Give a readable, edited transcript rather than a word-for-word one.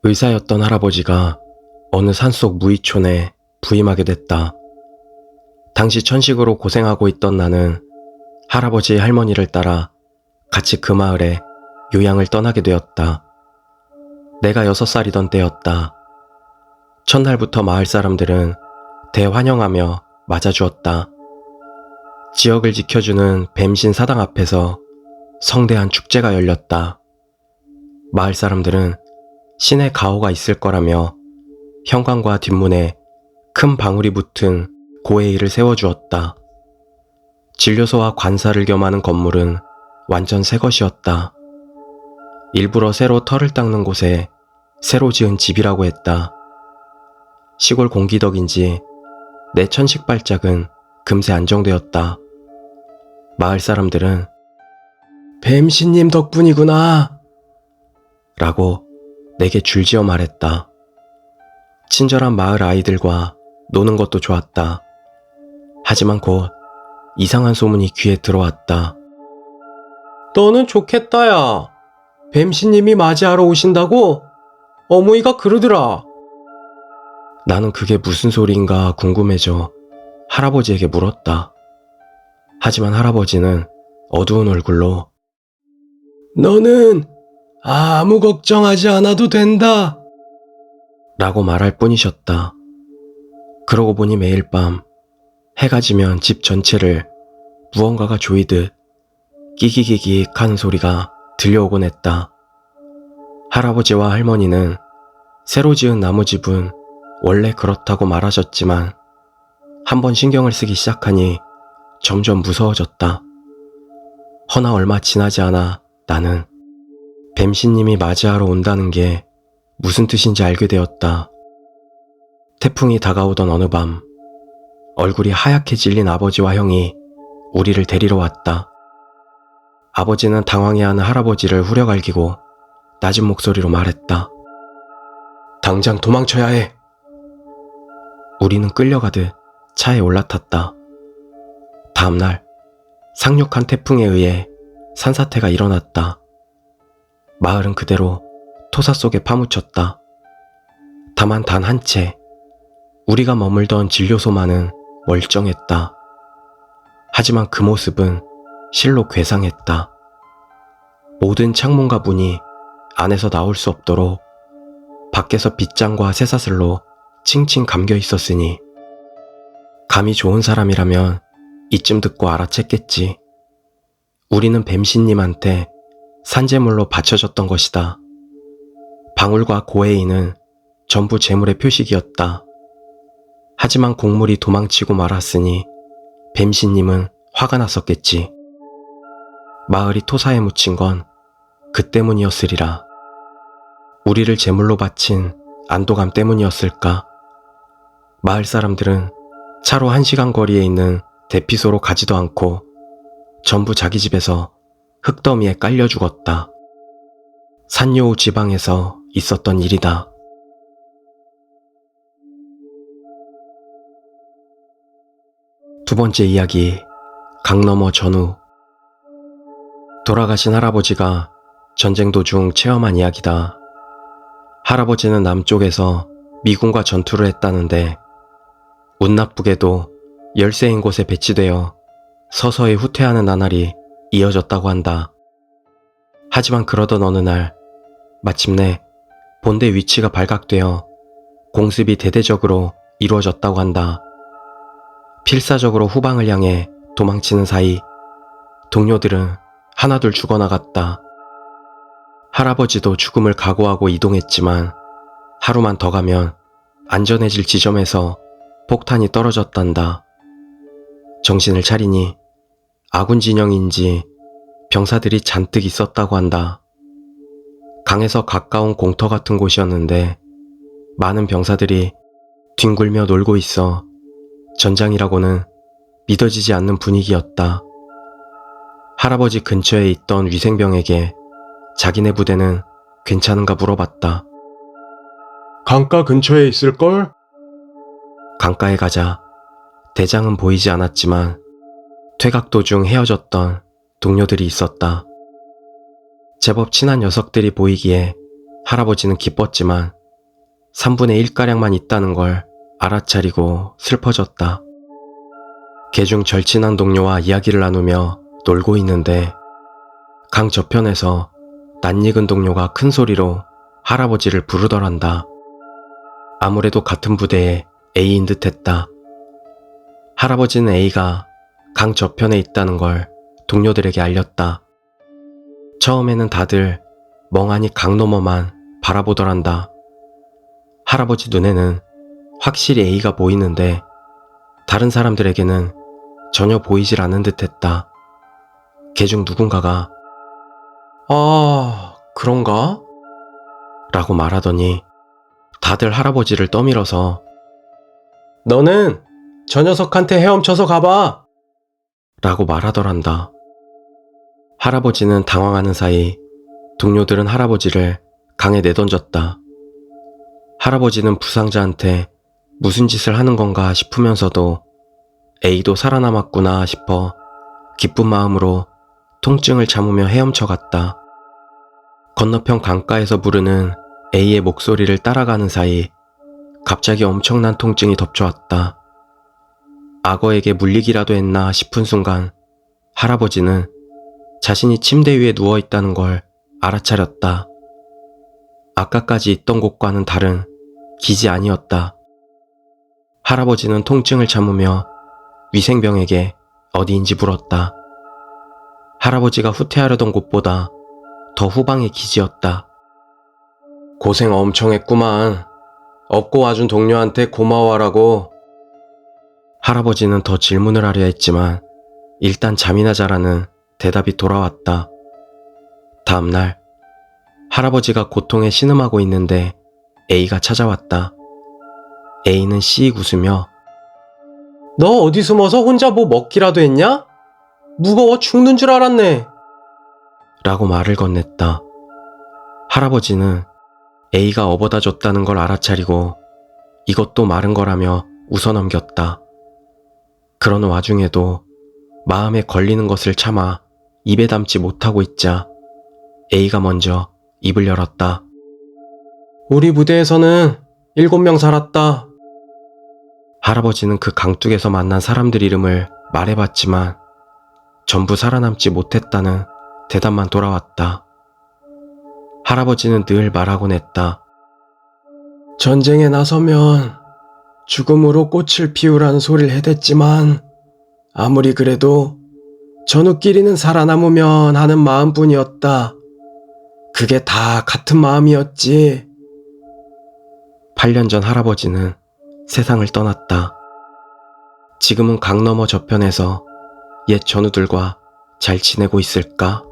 의사였던 할아버지가 어느 산속 무이촌에 부임하게 됐다. 당시 천식으로 고생하고 있던 나는 할아버지의 할머니를 따라 같이 그 마을에 요양을 떠나게 되었다. 내가 6살이던 때였다. 첫날부터 마을 사람들은 대환영하며 맞아주었다. 지역을 지켜주는 뱀신 사당 앞에서 성대한 축제가 열렸다. 마을 사람들은 신의 가호가 있을 거라며 현관과 뒷문에 큰 방울이 붙은 고에이를 세워주었다. 진료소와 관사를 겸하는 건물은 완전 새 것이었다. 일부러 새로 털을 닦는 곳에 새로 지은 집이라고 했다. 시골 공기덕인지 내 천식 발작은 금세 안정되었다. 마을 사람들은 뱀신님 덕분이구나 라고 내게 줄지어 말했다. 친절한 마을 아이들과 노는 것도 좋았다. 하지만 곧 이상한 소문이 귀에 들어왔다. 너는 좋겠다 야. 뱀신님이 맞이하러 오신다고? 어머니가 그러더라. 나는 그게 무슨 소리인가 궁금해져 할아버지에게 물었다. 하지만 할아버지는 어두운 얼굴로 너는 아무 걱정하지 않아도 된다 라고 말할 뿐이셨다. 그러고 보니 매일 밤 해가 지면 집 전체를 무언가가 조이듯 끼기기기 하는 소리가 들려오곤 했다. 할아버지와 할머니는 새로 지은 나무집은 원래 그렇다고 말하셨지만 한번 신경을 쓰기 시작하니 점점 무서워졌다. 허나 얼마 지나지 않아 나는 뱀신님이 맞이하러 온다는 게 무슨 뜻인지 알게 되었다. 태풍이 다가오던 어느 밤 얼굴이 하얗게 질린 아버지와 형이 우리를 데리러 왔다. 아버지는 당황해하는 할아버지를 후려갈기고 낮은 목소리로 말했다. 당장 도망쳐야 해. 우리는 끌려가듯 차에 올라탔다. 다음날 상륙한 태풍에 의해 산사태가 일어났다. 마을은 그대로 토사 속에 파묻혔다. 다만 단 한 채 우리가 머물던 진료소만은 멀쩡했다. 하지만 그 모습은 실로 괴상했다. 모든 창문과 문이 안에서 나올 수 없도록 밖에서 빗장과 쇠사슬로 칭칭 감겨 있었으니 감이 좋은 사람이라면 이쯤 듣고 알아챘겠지. 우리는 뱀신님한테 산재물로 바쳐졌던 것이다. 방울과 고에이는 전부 재물의 표식이었다. 하지만 곡물이 도망치고 말았으니 뱀신님은 화가 났었겠지. 마을이 토사에 묻힌 건 그 때문이었으리라. 우리를 제물로 바친 안도감 때문이었을까? 마을 사람들은 차로 1시간 거리에 있는 대피소로 가지도 않고 전부 자기 집에서 흙더미에 깔려 죽었다. 산요우 지방에서 있었던 일이다. 두 번째 이야기, 강 너머 전후. 돌아가신 할아버지가 전쟁 도중 체험한 이야기다. 할아버지는 남쪽에서 미군과 전투를 했다는데 운 나쁘게도 열세인 곳에 배치되어 서서히 후퇴하는 나날이 이어졌다고 한다. 하지만 그러던 어느 날 마침내 본대 위치가 발각되어 공습이 대대적으로 이루어졌다고 한다. 필사적으로 후방을 향해 도망치는 사이 동료들은 하나둘 죽어나갔다. 할아버지도 죽음을 각오하고 이동했지만 하루만 더 가면 안전해질 지점에서 폭탄이 떨어졌단다. 정신을 차리니 아군 진영인지 병사들이 잔뜩 있었다고 한다. 강에서 가까운 공터 같은 곳이었는데 많은 병사들이 뒹굴며 놀고 있어 전장이라고는 믿어지지 않는 분위기였다. 할아버지 근처에 있던 위생병에게 자기네 부대는 괜찮은가 물어봤다. 강가 근처에 있을걸? 강가에 가자 대장은 보이지 않았지만 퇴각 도중 헤어졌던 동료들이 있었다. 제법 친한 녀석들이 보이기에 할아버지는 기뻤지만 3분의 1가량만 있다는 걸 알아차리고 슬퍼졌다. 개중 절친한 동료와 이야기를 나누며 놀고 있는데 강 저편에서 낯익은 동료가 큰 소리로 할아버지를 부르더란다. 아무래도 같은 부대의 A인 듯 했다. 할아버지는 A가 강 저편에 있다는 걸 동료들에게 알렸다. 처음에는 다들 멍하니 강 너머만 바라보더란다. 할아버지 눈에는 확실히 A가 보이는데 다른 사람들에게는 전혀 보이질 않은 듯 했다. 개중 누군가가 "아, 그런가?" 라고 말하더니 다들 할아버지를 떠밀어서 "너는 저 녀석한테 헤엄쳐서 가봐!" 라고 말하더란다. 할아버지는 당황하는 사이 동료들은 할아버지를 강에 내던졌다. 할아버지는 부상자한테 무슨 짓을 하는 건가 싶으면서도 A도 살아남았구나 싶어 기쁜 마음으로 통증을 참으며 헤엄쳐 갔다. 건너편 강가에서 부르는 A의 목소리를 따라가는 사이 갑자기 엄청난 통증이 덮쳐왔다. 악어에게 물리기라도 했나 싶은 순간 할아버지는 자신이 침대 위에 누워있다는 걸 알아차렸다. 아까까지 있던 곳과는 다른 기지 아니었다. 할아버지는 통증을 참으며 위생병에게 어디인지 물었다. 할아버지가 후퇴하려던 곳보다 더 후방의 기지였다. "고생 엄청 했구만. 업고 와준 동료한테 고마워하라고." 할아버지는 더 질문을 하려 했지만 일단 잠이나 자라는 대답이 돌아왔다. 다음날 할아버지가 고통에 신음하고 있는데 A가 찾아왔다. A는 씩 웃으며 "너 어디 숨어서 혼자 뭐 먹기라도 했냐? 무거워 죽는 줄 알았네." 라고 말을 건넸다. 할아버지는 A가 업어다 줬다는 걸 알아차리고 이것도 마른 거라며 웃어넘겼다. 그러는 와중에도 마음에 걸리는 것을 참아 입에 담지 못하고 있자 A가 먼저 입을 열었다. "우리 부대에서는 7명 살았다." 할아버지는 그 강둑에서 만난 사람들 이름을 말해봤지만 전부 살아남지 못했다는 대답만 돌아왔다. 할아버지는 늘 말하곤 했다. "전쟁에 나서면 죽음으로 꽃을 피우라는 소리를 해댔지만 아무리 그래도 전우끼리는 살아남으면 하는 마음뿐이었다. 그게 다 같은 마음이었지." 8년 전 할아버지는 세상을 떠났다. 지금은 강 너머 저편에서 옛 전우들과 잘 지내고 있을까?